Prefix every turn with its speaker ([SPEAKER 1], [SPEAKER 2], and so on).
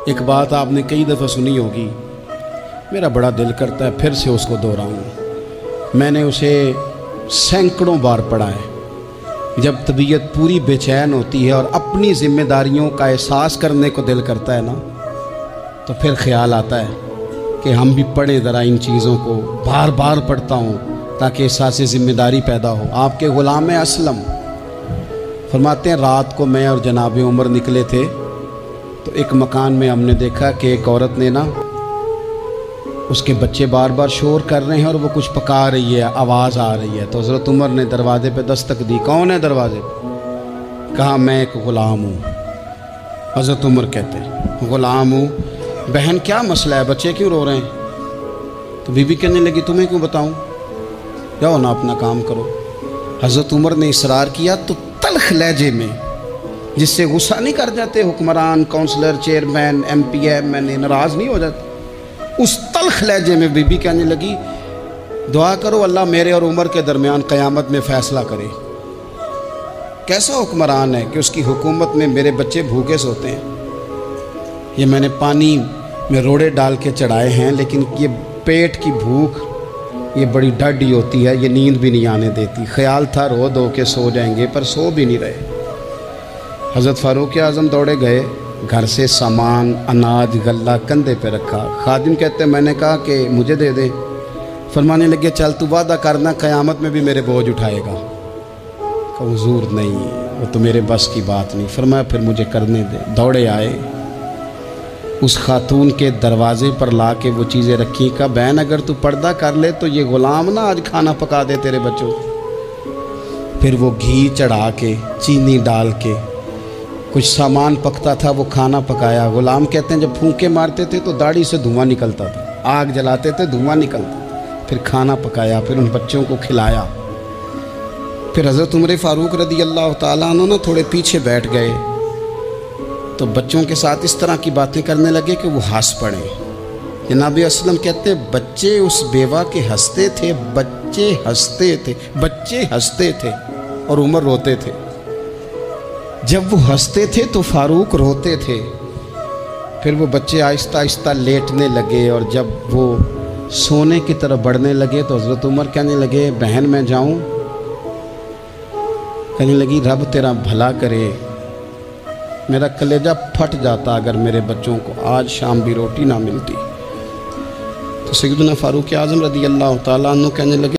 [SPEAKER 1] ایک بات آپ نے کئی دفعہ سنی ہوگی، میرا بڑا دل کرتا ہے پھر سے اس کو دہراؤں۔ میں نے اسے سینکڑوں بار پڑھا ہے۔ جب طبیعت پوری بے چین ہوتی ہے اور اپنی ذمہ داریوں کا احساس کرنے کو دل کرتا ہے نا، تو پھر خیال آتا ہے کہ ہم بھی پڑھیں ذرا ان چیزوں کو۔ بار بار پڑھتا ہوں تاکہ احساس ذمہ داری پیدا ہو۔ آپ کے غلام اسلم فرماتے ہیں رات کو میں اور جناب عمر نکلے تھے تو ایک مکان میں ہم نے دیکھا کہ ایک عورت نے نا، اس کے بچے بار بار شور کر رہے ہیں اور وہ کچھ پکا رہی ہے، آواز آ رہی ہے۔ تو حضرت عمر نے دروازے پہ دستک دی۔ کون ہے دروازے پہ؟ کہا میں ایک غلام ہوں۔ حضرت عمر کہتے ہیں غلام ہوں؟ بہن کیا مسئلہ ہے، بچے کیوں رو رہے ہیں؟ تو بی بی کہنے لگی تمہیں کیوں بتاؤں، جاؤ نا اپنا کام کرو۔ حضرت عمر نے اصرار کیا تو تلخ لہجے میں، جس سے غصہ نہیں کر جاتے حکمران، councillor, chairman, M P M N A, ناراض نہیں ہو جاتے، اس تلخ لہجے میں بی بی کہنے لگی دعا کرو اللہ میرے اور عمر کے درمیان قیامت میں فیصلہ کرے۔ کیسا حکمران ہے کہ اس کی حکومت میں میرے بچے بھوکے سوتے ہیں؟ یہ میں نے پانی میں روڑے ڈال کے چڑھائے ہیں، لیکن یہ پیٹ کی بھوک یہ بڑی ڈاڈی ہوتی ہے، یہ نیند بھی نہیں آنے دیتی۔ خیال تھا رو دو کے سو جائیں گے، پر سو بھی نہیں رہے۔ حضرت فاروق اعظم دوڑے گئے، گھر سے سامان، اناج، غلہ کندھے پہ رکھا۔ خادم کہتے میں نے کہا کہ مجھے دے دے۔ فرمانے لگے چل تو وعدہ کرنا قیامت میں بھی میرے بوجھ اٹھائے گا۔ کہ حضور نہیں، وہ تو میرے بس کی بات نہیں۔ فرمایا پھر مجھے کرنے دے۔ دوڑے آئے، اس خاتون کے دروازے پر لا کے وہ چیزیں رکھی۔ کہا بہن اگر تو پردہ کر لے تو یہ غلام نا آج کھانا پکا دے تیرے بچوں۔ پھر وہ گھی چڑھا کے، چینی ڈال کے، کچھ سامان پکتا تھا وہ کھانا پکایا۔ غلام کہتے ہیں جب پھونکے مارتے تھے تو داڑھی سے دھواں نکلتا تھا، آگ جلاتے تھے دھواں نکلتا تھا۔ پھر کھانا پکایا، پھر ان بچوں کو کھلایا۔ پھر حضرت عمر فاروق رضی اللہ تعالیٰ عنہ نا تھوڑے پیچھے بیٹھ گئے تو بچوں کے ساتھ اس طرح کی باتیں کرنے لگے کہ وہ ہنس پڑے۔ جناب اسلم کہتے بچے اس بیوہ کے ہنستے تھے، بچے ہنستے تھے اور عمر روتے تھے۔ جب وہ ہنستے تھے تو فاروق روتے تھے۔ پھر وہ بچے آہستہ آہستہ لیٹنے لگے، اور جب وہ سونے کی طرف بڑھنے لگے تو حضرت عمر کہنے لگے بہن میں جاؤں؟ کہنے لگی رب تیرا بھلا کرے، میرا کلیجہ پھٹ جاتا اگر میرے بچوں کو آج شام بھی روٹی نہ ملتی۔ تو سیدنا فاروق اعظم رضی اللہ تعالیٰ عنہ کہنے لگے